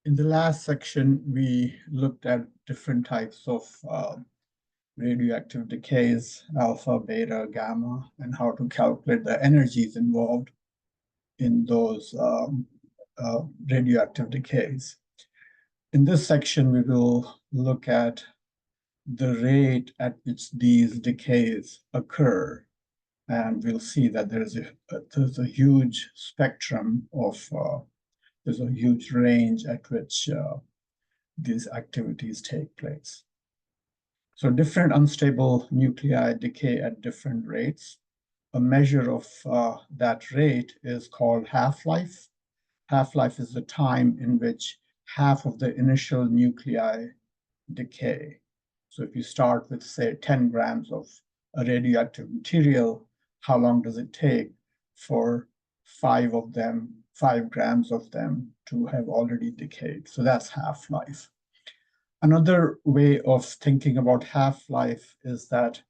In the last section, we looked at different types of radioactive decays, alpha, beta, gamma, and how to calculate the energies involved in those radioactive decays. In this section, we will look at the rate at which these decays occur. And we'll see that there's a huge spectrum of, there's a huge range at which these activities take place. So different unstable nuclei decay at different rates. A measure of that rate is called half-life. Half-life is the time in which half of the initial nuclei decay. So if you start with, say, 10 grams of a radioactive material, how long does it take for 5 grams of them to have already decayed? So that's half-life. Another way of thinking about half-life is that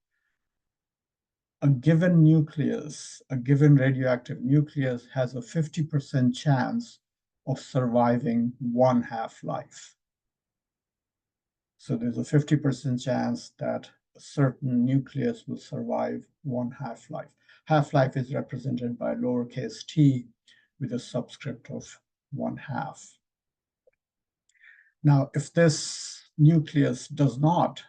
a given nucleus, a given radioactive nucleus has a 50% chance of surviving one half-life. So there's a 50% chance that a certain nucleus will survive one half-life. Half-life is represented by lowercase t with a subscript of 1/2. Now, if this nucleus does not,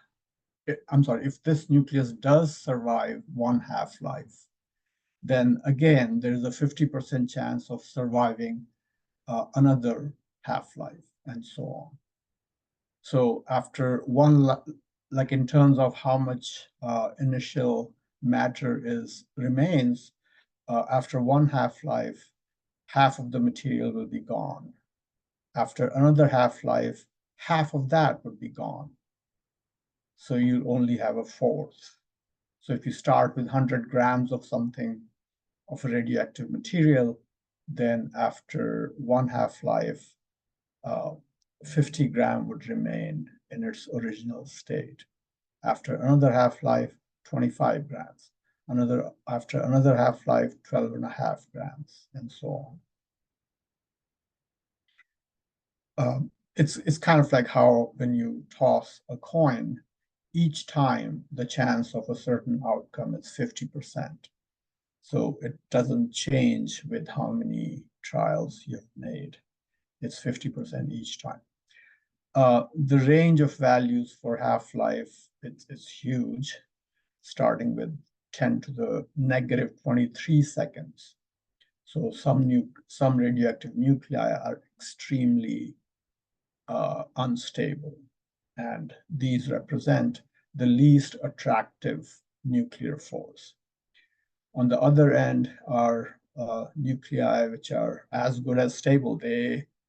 if this nucleus does survive one half-life, then again, there's a 50% chance of surviving another half-life, and so on. So after one, like in terms of how much initial matter remains, after one half-life, half of the material will be gone. After another half-life, half of that would be gone. So you'll only have a fourth. So if you start with 100 grams of something, of a radioactive material, then after one half-life, 50 gram would remain in its original state. After another half-life, 25 grams. After another half-life, 12.5 grams, and so on. It's kind of like how when you toss a coin, each time the chance of a certain outcome is 50%. So it doesn't change with how many trials you've made. It's 50% each time. The range of values for half-life is huge, starting with 10 to the negative 23 seconds. So some radioactive nuclei are extremely unstable, and these represent the least attractive nuclear force. On the other end are nuclei which are as good as stable.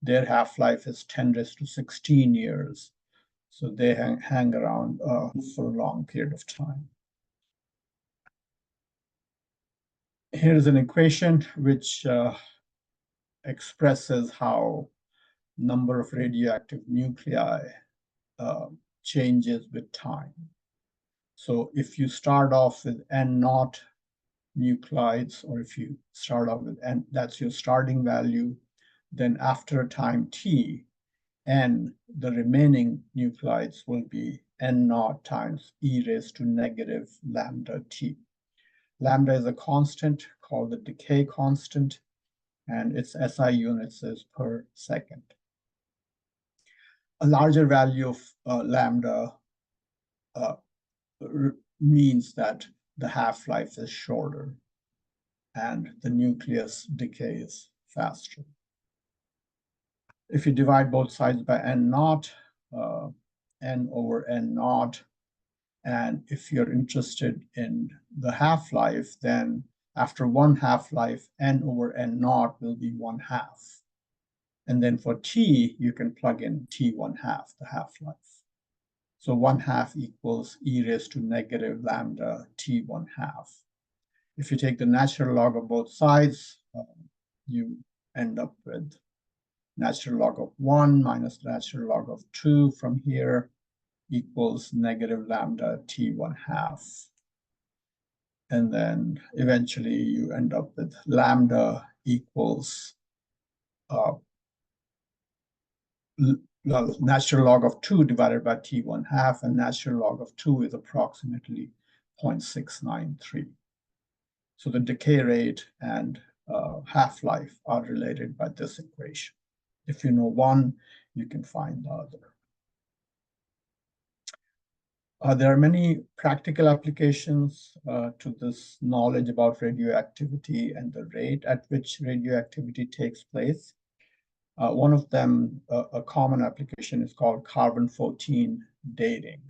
Their half-life is 10 raised to 16 years. So they hang around for a long period of time. Here's an equation which expresses how number of radioactive nuclei changes with time. So if you start off with N0 nuclides, or if you start off with N, that's your starting value, then after a time t, N, the remaining nuclides will be N0 times e raised to negative lambda t. Lambda is a constant called the decay constant, and its SI units is per second. A larger value of lambda means that the half-life is shorter and the nucleus decays faster. If you divide both sides by N0, N over N0, and if you're interested in the half-life, then after one half-life, N over N0 will be 1/2. And then for T, you can plug in T 1/2, the half-life. So 1/2 equals e raised to negative lambda T 1/2. If you take the natural log of both sides, you end up with natural log of 1 minus natural log of 2 from here equals negative lambda T 1/2. And then eventually you end up with lambda equals well, natural log of 2 divided by t1/2, and natural log of 2 is approximately 0.693. So the decay rate and half-life are related by this equation. If you know one, you can find the other. There are many practical applications to this knowledge about radioactivity and the rate at which radioactivity takes place. One of them, a common application, is called carbon-14 dating.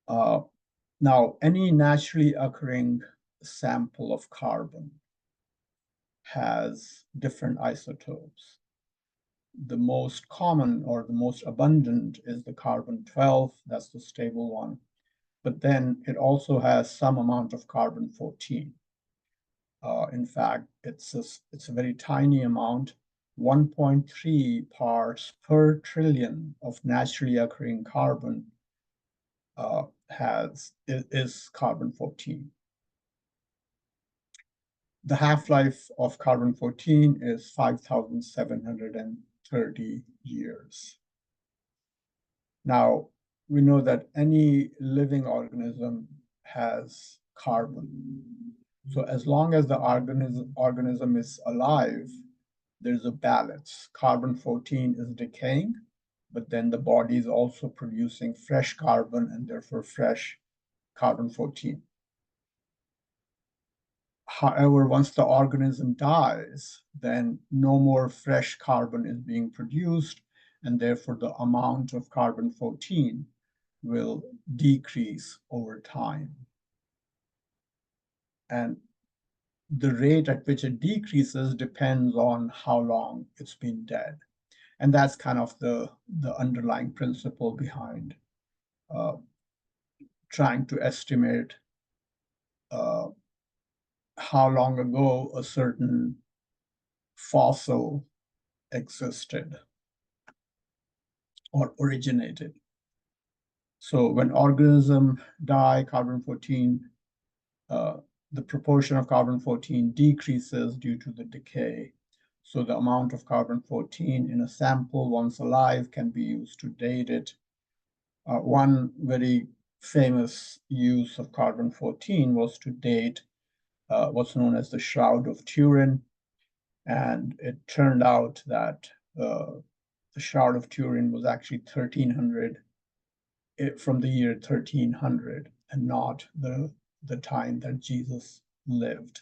Now, any naturally occurring sample of carbon has different isotopes. The most common or the most abundant is the carbon-12, that's the stable one. But then it also has some amount of carbon-14. In fact, it's a very tiny amount. 1.3 parts per trillion of naturally occurring carbon is carbon-14. The half-life of carbon-14 is 5,730 years. Now, we know that any living organism has carbon. So as long as the organism is alive, there's a balance. Carbon-14 is decaying, but then the body is also producing fresh carbon and therefore fresh carbon-14. However, once the organism dies, then no more fresh carbon is being produced, and therefore the amount of carbon-14 will decrease over time. And the rate at which it decreases depends on how long it's been dead. And that's kind of the underlying principle behind trying to estimate how long ago a certain fossil existed or originated. So when organisms die, carbon-14, the proportion of carbon-14 decreases due to the decay. So the amount of carbon-14 in a sample once alive can be used to date it. One very famous use of carbon-14 was to date what's known as the Shroud of Turin. And it turned out that the Shroud of Turin was actually 1300, from the year 1300, and not the time that Jesus lived.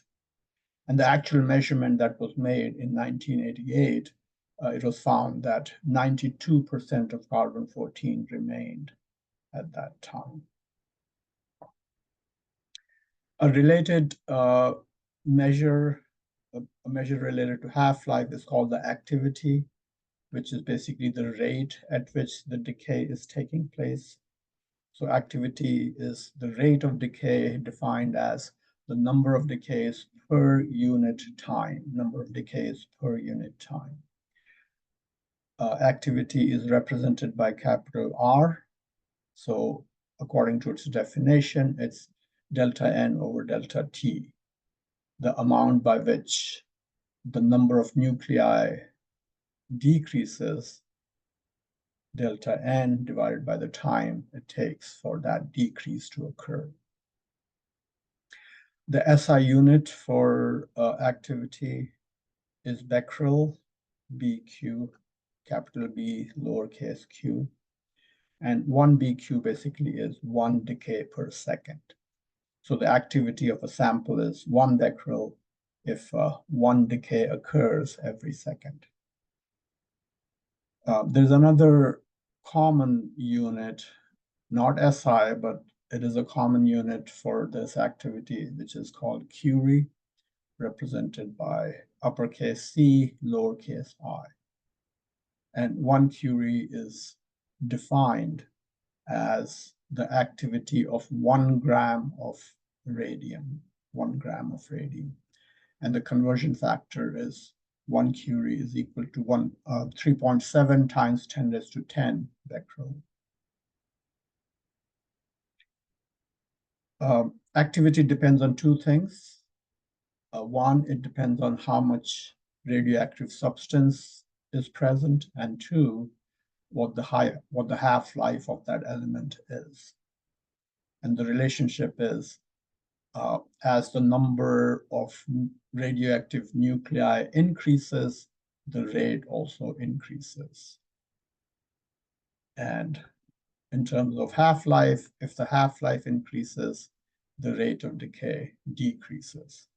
And the actual measurement that was made in 1988, it was found that 92% of carbon-14 remained at that time. A related measure, a measure related to half-life, is called the activity, which is basically the rate at which the decay is taking place. So activity is the rate of decay defined as the number of decays per unit time, Activity is represented by capital R. So according to its definition, it's delta N over delta T, the amount by which the number of nuclei decreases, delta N divided by the time it takes for that decrease to occur. The SI unit for activity is becquerel, BQ, capital B, lowercase q. And 1 BQ basically is 1 decay per second. So the activity of a sample is 1 becquerel if 1 decay occurs every second. There's another common unit, not SI, but it is a common unit for this activity, which is called Curie, represented by uppercase C, lowercase I. And 1 Curie is defined as the activity of 1 gram of radium, 1 gram of radium. And the conversion factor is 1 Curie is equal to 3.7 times 10 raised to 10 becquerel. Activity depends on two things. One, it depends on how much radioactive substance is present, and two, what the half-life of that element is. And the relationship is as the number of radioactive nuclei increases, the rate also increases. And in terms of half-life, if the half-life increases, the rate of decay decreases.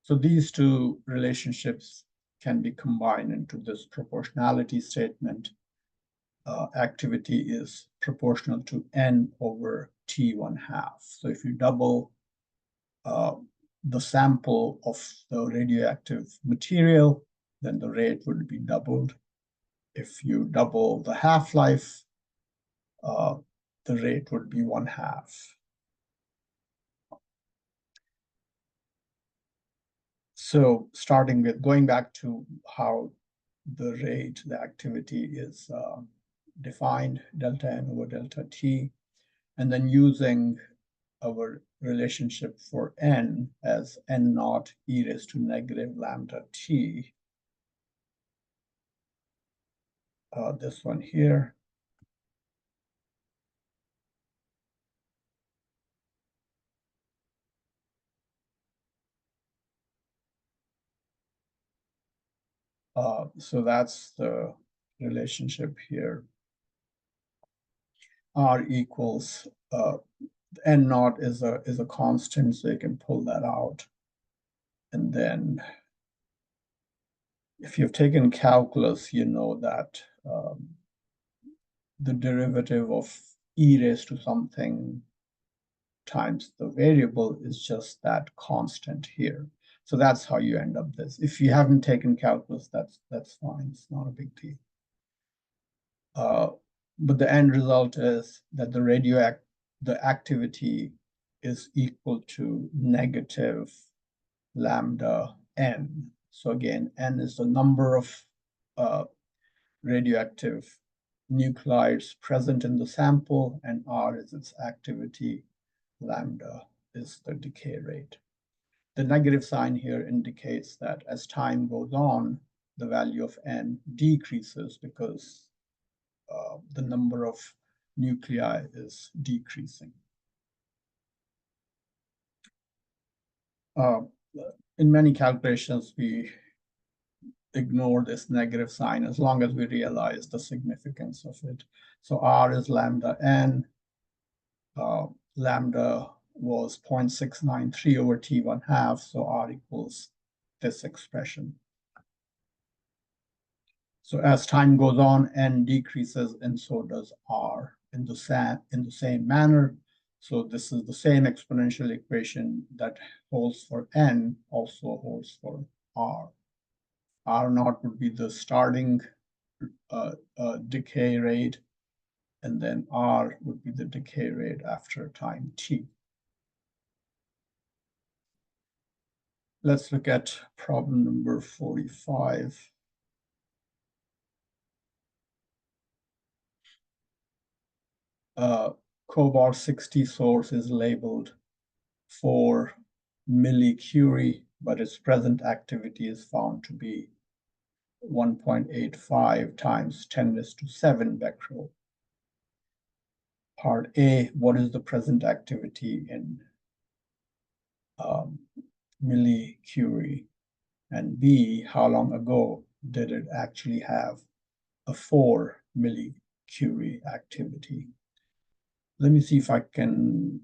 So these two relationships can be combined into this proportionality statement. Activity is proportional to n over T1/2. So if you double the sample of the radioactive material, then the rate would be doubled. If you double the half-life, the rate would be 1/2. So starting with going back to how the rate, the activity is defined, delta n over delta t, and then using our relationship for n as n naught e raised to negative lambda t, this one here. So that's the relationship here. R equals n naught is a constant, so you can pull that out. And then if you've taken calculus, you know that the derivative of e raised to something times the variable is just that constant here. So that's how you end up this. If you haven't taken calculus, that's fine. It's not a big deal. But the end result is that the activity is equal to negative lambda n. So again, n is the number of radioactive nuclides present in the sample, and R is its activity, lambda is the decay rate. The negative sign here indicates that as time goes on, the value of n decreases because the number of nuclei is decreasing. In many calculations, we ignore this negative sign as long as we realize the significance of it. So R is lambda n. Lambda was 0.693 over T1/2, so R equals this expression. So as time goes on, n decreases, and so does R in the same manner. So this is the same exponential equation that holds for n, also holds for R. R naught would be the starting decay rate, and then R would be the decay rate after time t. Let's look at problem number 45. Cobalt 60 source is labeled 4 millicurie, but its present activity is found to be 1.85 times 10⁻⁷ becquerel. Part A, what is the present activity in millicurie? And B, how long ago did it actually have a 4 millicurie activity? Let me see if I can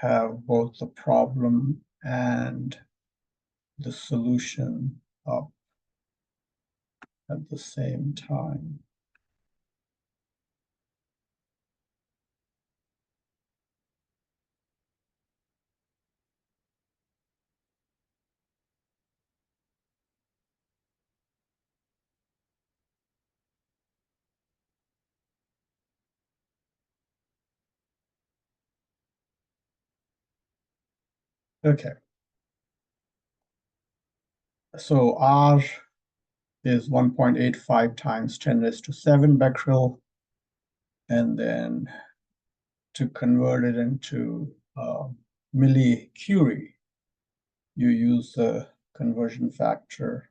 have both the problem and the solution up at the same time. Okay. So R is 1.85 times 10⁻⁷ becquerel. And then to convert it into millicurie, you use the conversion factor.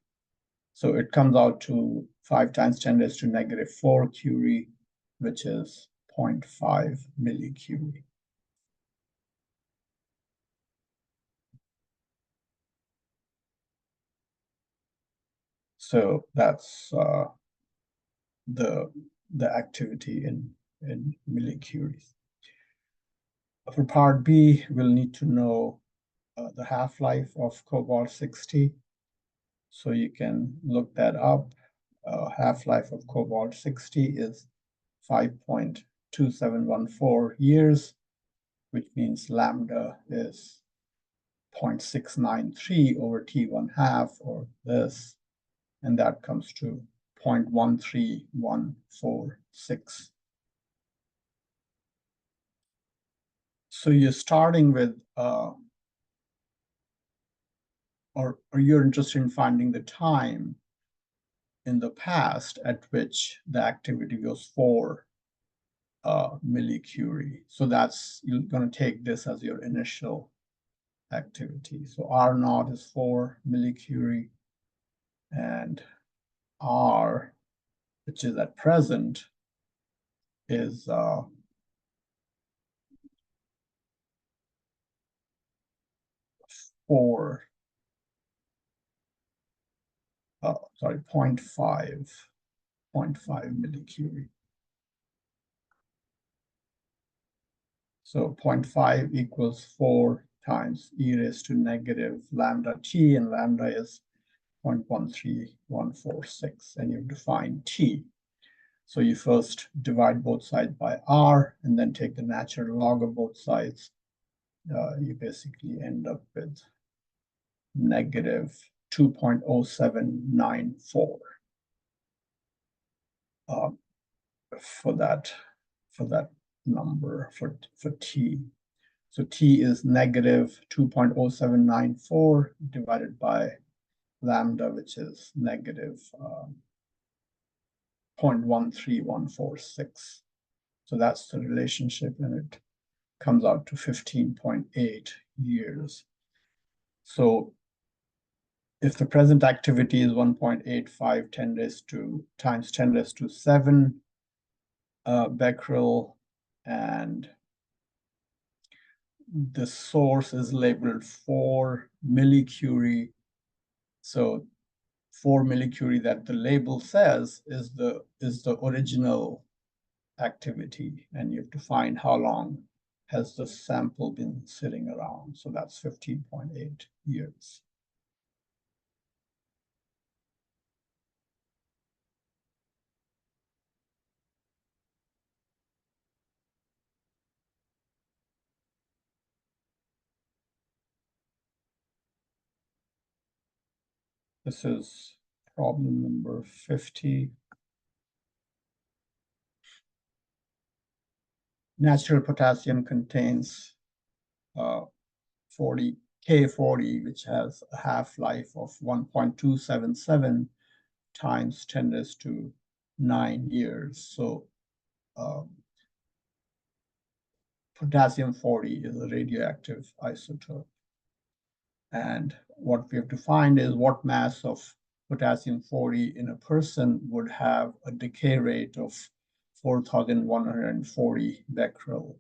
So it comes out to 5 times 10 raised to negative 4 curie, which is 0.5 millicurie. So that's the activity in millicuries. For part B, we'll need to know the half-life of cobalt-60. So you can look that up. Half-life of cobalt-60 is 5.2714 years, which means lambda is 0.693 over T1/2, or this, and that comes to 0.13146. So you're starting with, or you're interested in finding the time in the past at which the activity was 4 millicurie. So that's, you're going to take this as your initial activity. So R naught is 4 millicurie, and R, which is at present, is 4, sorry, 0.5 millicurie. So 0.5 equals 4 times e raised to negative lambda t, and lambda is 0.13146, and you define t. So you first divide both sides by r, and then take the natural log of both sides. You basically end up with negative 2.0794 for that number for t. So t is negative 2.0794 divided by lambda, which is negative 0.13146. So that's the relationship, and it comes out to 15.8 years. So if the present activity is 1.85 times 10 raised to 7 becquerel, and the source is labeled 4 millicurie. So 4 millicurie that the label says is the original activity, and you have to find how long has the sample been sitting around. So that's 15.8 years. This is problem number 50. Natural potassium contains 40 K40, which has a half-life of 1.277 times 10 raised to 9 years. So potassium 40 is a radioactive isotope. And what we have to find is what mass of potassium 40 in a person would have a decay rate of 4,140 becquerel.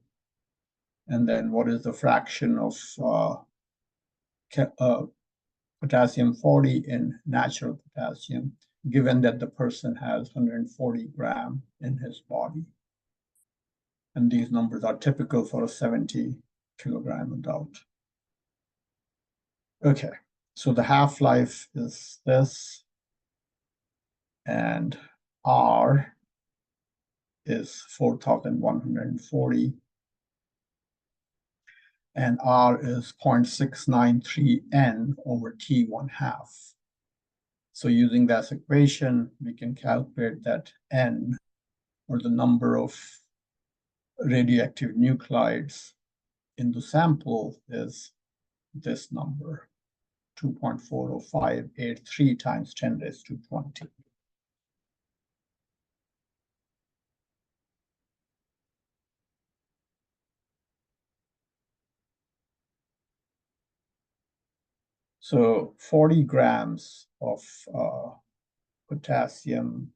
And then what is the fraction of potassium 40 in natural potassium, given that the person has 140 grams in his body. And these numbers are typical for a 70 kilogram adult. Okay, so the half-life is this, and R is 4,140, and R is 0.693 N over T1/2. So using this equation, we can calculate that N, or the number of radioactive nuclides in the sample, is this number, 2.40583 times 10 raised to 20. So 40 grams of potassium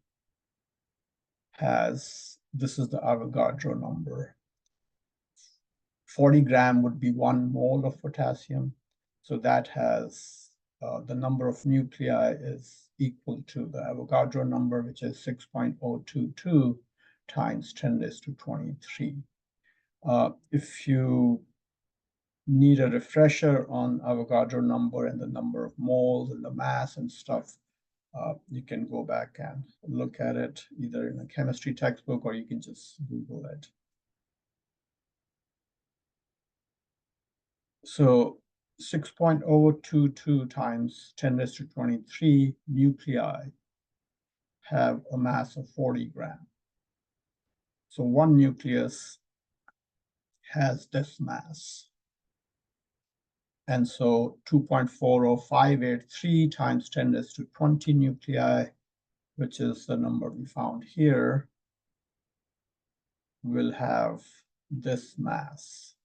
this is the Avogadro number. 40 gram would be 1 mole of potassium. So that has the number of nuclei is equal to the Avogadro number, which is 6.022 times 10 raised to 23. If you need a refresher on Avogadro number and the number of moles and the mass and stuff, you can go back and look at it either in a chemistry textbook or you can just Google it. So 6.022 times 10 raised to 23 nuclei have a mass of 40 grams. So one nucleus has this mass. And so 2.40583 times 10 raised to 20 nuclei, which is the number we found here, will have this mass,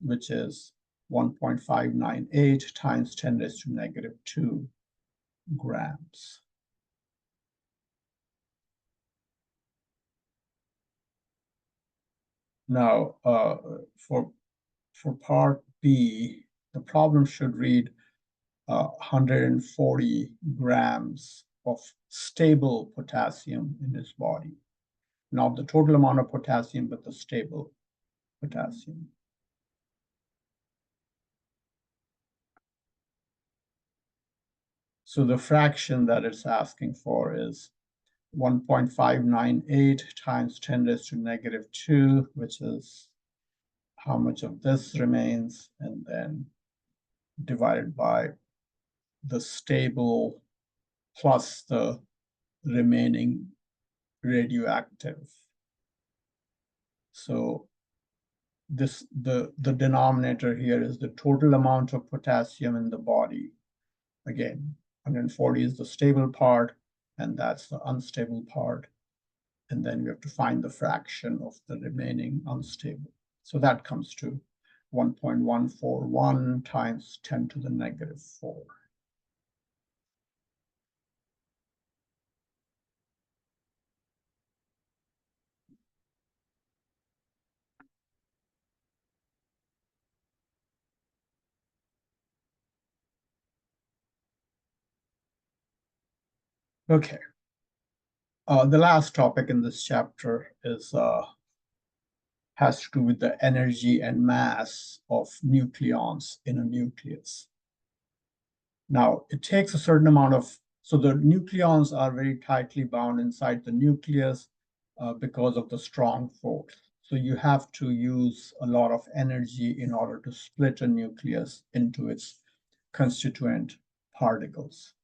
which is 1.598 times 10 raised to negative 2 grams. Now, for part B, the problem should read 140 grams of stable potassium in his body. Not the total amount of potassium, but the stable potassium. So the fraction that it's asking for is 1.598 times 10 raised to negative 2, which is how much of this remains, and then divided by the stable plus the remaining radioactive. So the denominator here is the total amount of potassium in the body. Again, 140 is the stable part, and that's the unstable part. And then we have to find the fraction of the remaining unstable. So that comes to 1.141 times 10 to the negative 4. Okay. The last topic in this chapter is has to do with the energy and mass of nucleons in a nucleus. Now, it takes a certain amount of, so the nucleons are very tightly bound inside the nucleus because of the strong force. So you have to use a lot of energy in order to split a nucleus into its constituent particles.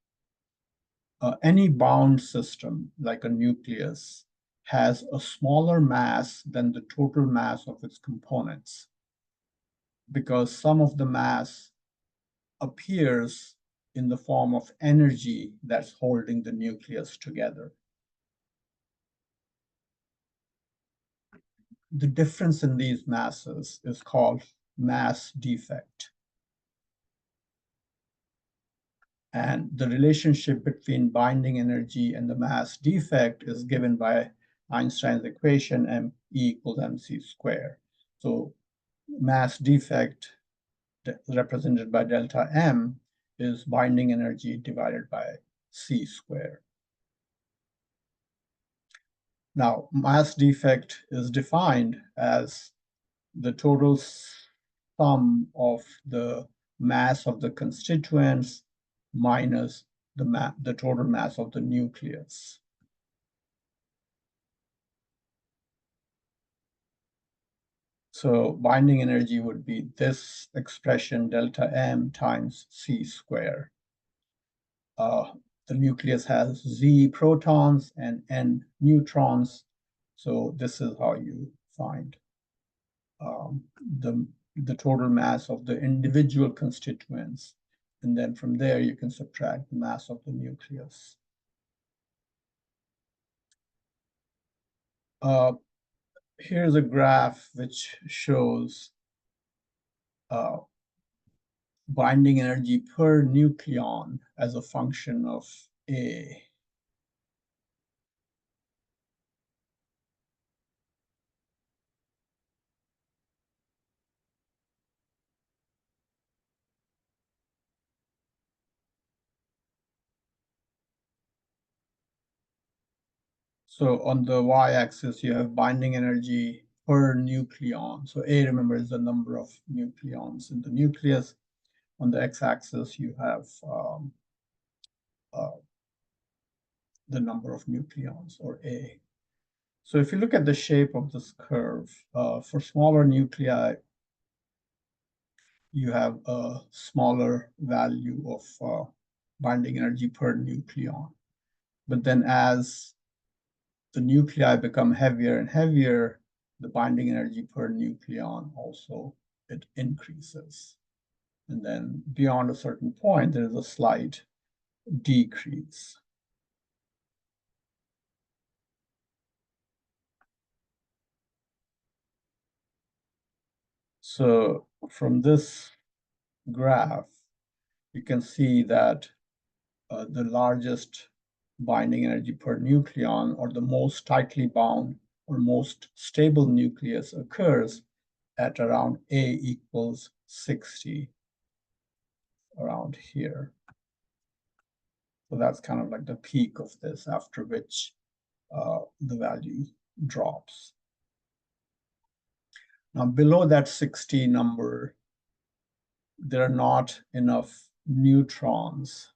Any bound system, like a nucleus, has a smaller mass than the total mass of its components, because some of the mass appears in the form of energy that's holding the nucleus together. The difference in these masses is called mass defect. And the relationship between binding energy and the mass defect is given by Einstein's equation, m E equals mc squared. So mass defect, represented by delta m, is binding energy divided by c squared. Now, mass defect is defined as the total sum of the mass of the constituents minus the total mass of the nucleus. So binding energy would be this expression, delta m times c squared. The nucleus has z protons and n neutrons. So this is how you find the total mass of the individual constituents. And then from there, you can subtract the mass of the nucleus. Here's a graph which shows binding energy per nucleon as a function of A. So on the y-axis, you have binding energy per nucleon. So A, remember, is the number of nucleons in the nucleus. On the x-axis, you have uh, the number of nucleons, or A. So if you look at the shape of this curve, for smaller nuclei, you have a smaller value of binding energy per nucleon. But then as the nuclei become heavier and heavier, the binding energy per nucleon also, it increases. And then beyond a certain point, there is a slight decrease. So from this graph, you can see that the largest binding energy per nucleon, or the most tightly bound or most stable nucleus, occurs at around A equals 60, around here. So that's kind of like the peak of this, after which the value drops. Now, below that 60 number, there are not enough neutrons.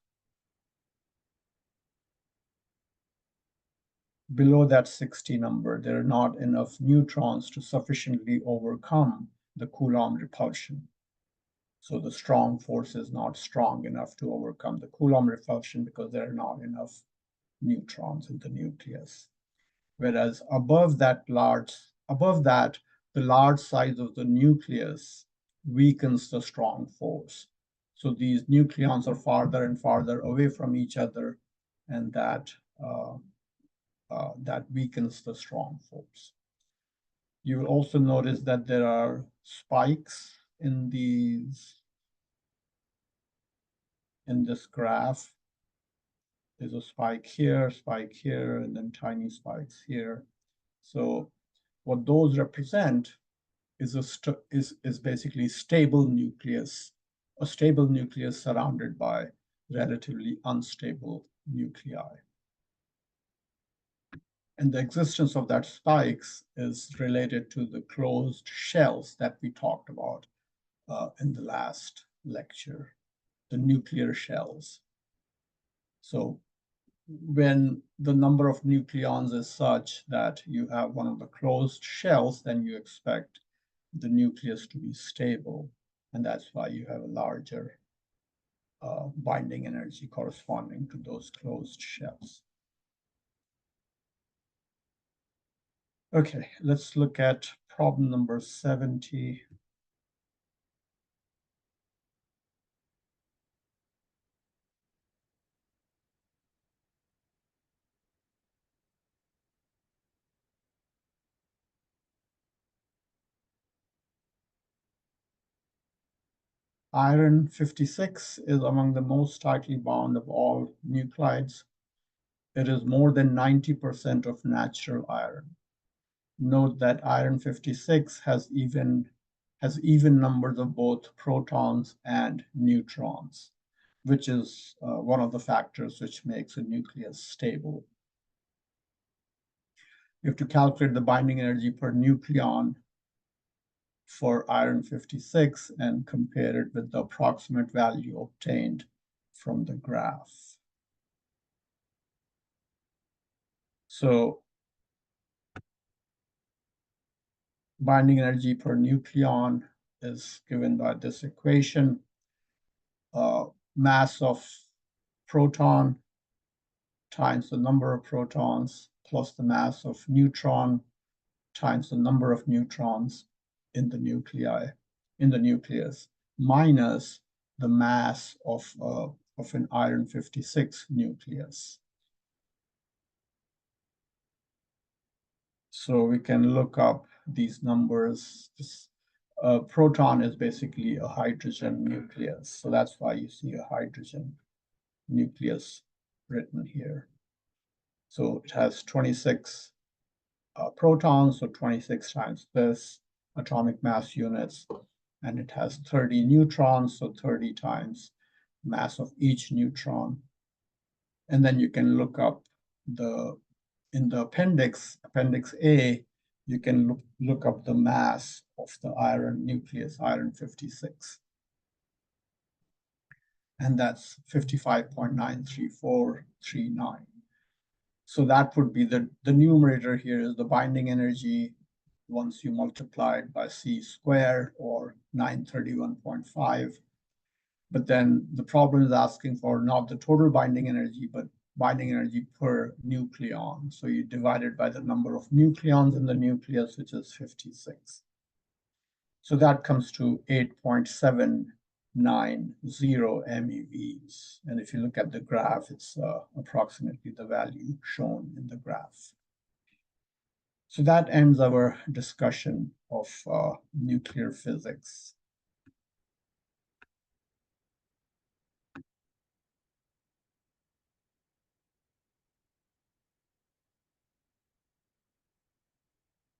Below that 60 number, there are not enough neutrons to sufficiently overcome the Coulomb repulsion. So the strong force is not strong enough to overcome the Coulomb repulsion because there are not enough neutrons in the nucleus. Whereas above that, the large size of the nucleus weakens the strong force. So these nucleons are farther and farther away from each other, and that weakens the strong force. You will also notice that there are spikes in this graph. There's a spike here, and then tiny spikes here. So what those represent is basically stable nucleus, a stable nucleus surrounded by relatively unstable nuclei. And the existence of that spikes is related to the closed shells that we talked about in the last lecture, the nuclear shells. So when the number of nucleons is such that you have one of the closed shells, then you expect the nucleus to be stable. And that's why you have a larger binding energy corresponding to those closed shells. Okay, let's look at problem number 70. Iron 56 is among the most tightly bound of all nuclides. It is more than 90% of natural iron. Note that iron 56 has even numbers of both protons and neutrons, which is one of the factors which makes a nucleus stable. You have to calculate the binding energy per nucleon for iron 56 and compare it with the approximate value obtained from the graph. So binding energy per nucleon is given by this equation. Mass of proton times the number of protons plus the mass of neutron times the number of neutrons in the nucleus, minus the mass of an iron 56 nucleus. So we can look up these numbers. A proton is basically a hydrogen nucleus. So that's why you see a hydrogen nucleus written here. So it has 26 protons, so 26 times this atomic mass units, and it has 30 neutrons, so 30 times mass of each neutron. And then you can look up in the appendix A, you can look up the mass of the iron nucleus, iron 56. And that's 55.93439. So that would be the numerator here is the binding energy once you multiply it by C squared, or 931.5. But then the problem is asking for not the total binding energy, but binding energy per nucleon. So you divide it by the number of nucleons in the nucleus, which is 56. So that comes to 8.790 MeVs. And if you look at the graph, it's approximately the value shown in the graph. So that ends our discussion of nuclear physics.